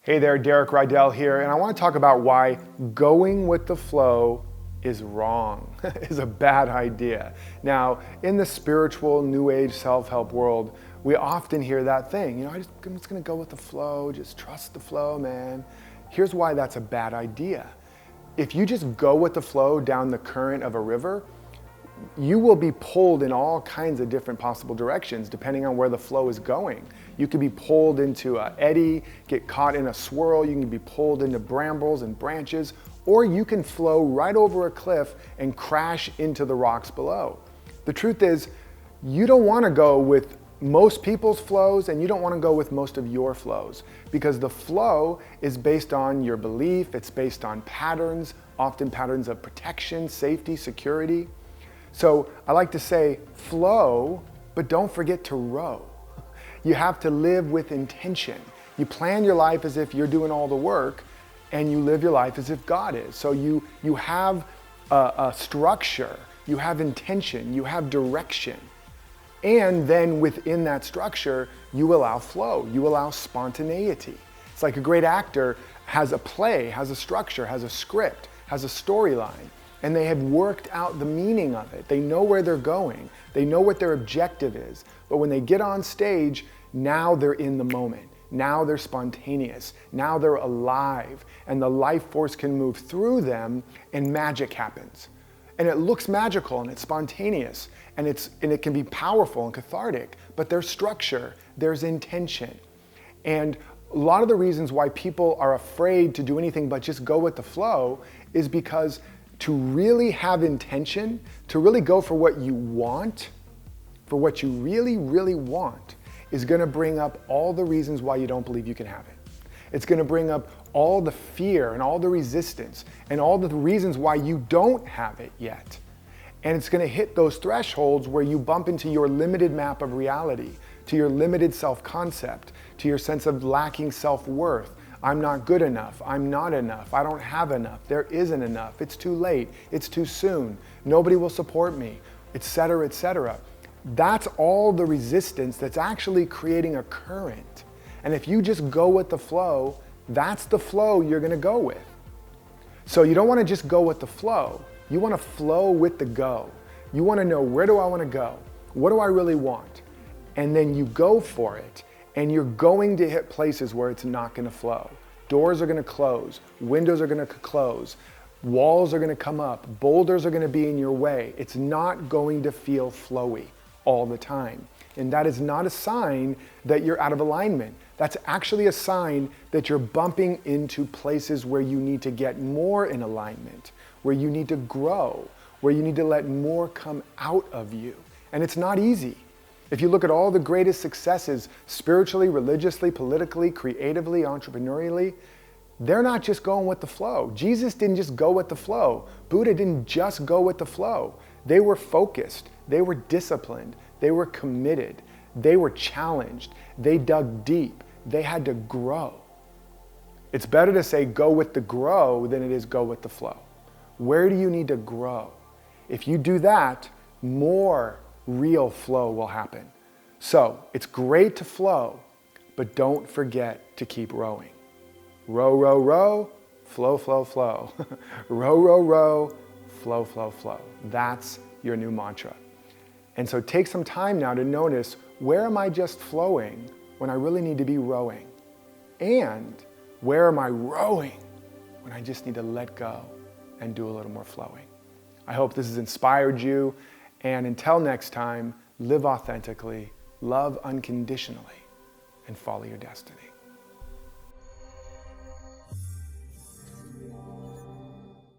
Hey there, Derek Rydall here, and I want to talk about why going with the flow is wrong, is a bad idea. Now, in the spiritual, new age, self-help world, we often hear that thing, I'm just going to go with the flow, just trust the flow, man. Here's why that's a bad idea. If you just go with the flow down the current of a river, you will be pulled in all kinds of different possible directions depending on where the flow is going. You could be pulled into an eddy, get caught in a swirl, you can be pulled into brambles and branches, or you can flow right over a cliff and crash into the rocks below. The truth is, you don't want to go with most people's flows and you don't want to go with most of your flows, because the flow is based on your belief, it's based on patterns, often patterns of protection, safety, security. So I like to say flow, but don't forget to row. You have to live with intention. You plan your life as if you're doing all the work, and you live your life as if God is. So you have a structure, you have intention, you have direction. And then within that structure, you allow flow, you allow spontaneity. It's like a great actor has a play, has a structure, has a script, has a storyline. And they have worked out the meaning of it. They know where they're going. They know what their objective is. But when they get on stage, now they're in the moment. Now they're spontaneous. Now they're alive. And the life force can move through them and magic happens. And it looks magical and it's spontaneous and it can be powerful and cathartic, but there's structure, there's intention. And a lot of the reasons why people are afraid to do anything but just go with the flow is because to really have intention, to really go for what you want, for what you really, really want, is going to bring up all the reasons why you don't believe you can have it. It's going to bring up all the fear and all the resistance and all the reasons why you don't have it yet. And it's going to hit those thresholds where you bump into your limited map of reality, to your limited self-concept, to your sense of lacking self-worth. I'm not good enough, I'm not enough, I don't have enough, there isn't enough, it's too late, it's too soon, nobody will support me, etc., etc. That's all the resistance that's actually creating a current. And if you just go with the flow, that's the flow you're going to go with. So you don't want to just go with the flow, you want to flow with the go. You want to know, where do I want to go? What do I really want? And then you go for it. And you're going to hit places where it's not going to flow. Doors are going to close, windows are going to close, walls are going to come up, boulders are going to be in your way. It's not going to feel flowy all the time. And that is not a sign that you're out of alignment. That's actually a sign that you're bumping into places where you need to get more in alignment, where you need to grow, where you need to let more come out of you. And it's not easy. If you look at all the greatest successes, spiritually, religiously, politically, creatively, entrepreneurially, they're not just going with the flow. Jesus didn't just go with the flow. Buddha didn't just go with the flow. They were focused. They were disciplined. They were committed. They were challenged. They dug deep. They had to grow. It's better to say go with the grow than it is go with the flow. Where do you need to grow? If you do that, more real flow will happen. So it's great to flow, but don't forget to keep rowing. Row, row, row, flow, flow, flow. Row, row, row, flow, flow, flow. That's your new mantra. And so take some time now to notice, where am I just flowing when I really need to be rowing? And where am I rowing when I just need to let go and do a little more flowing? I hope this has inspired you. And until next time, live authentically, love unconditionally, and follow your destiny.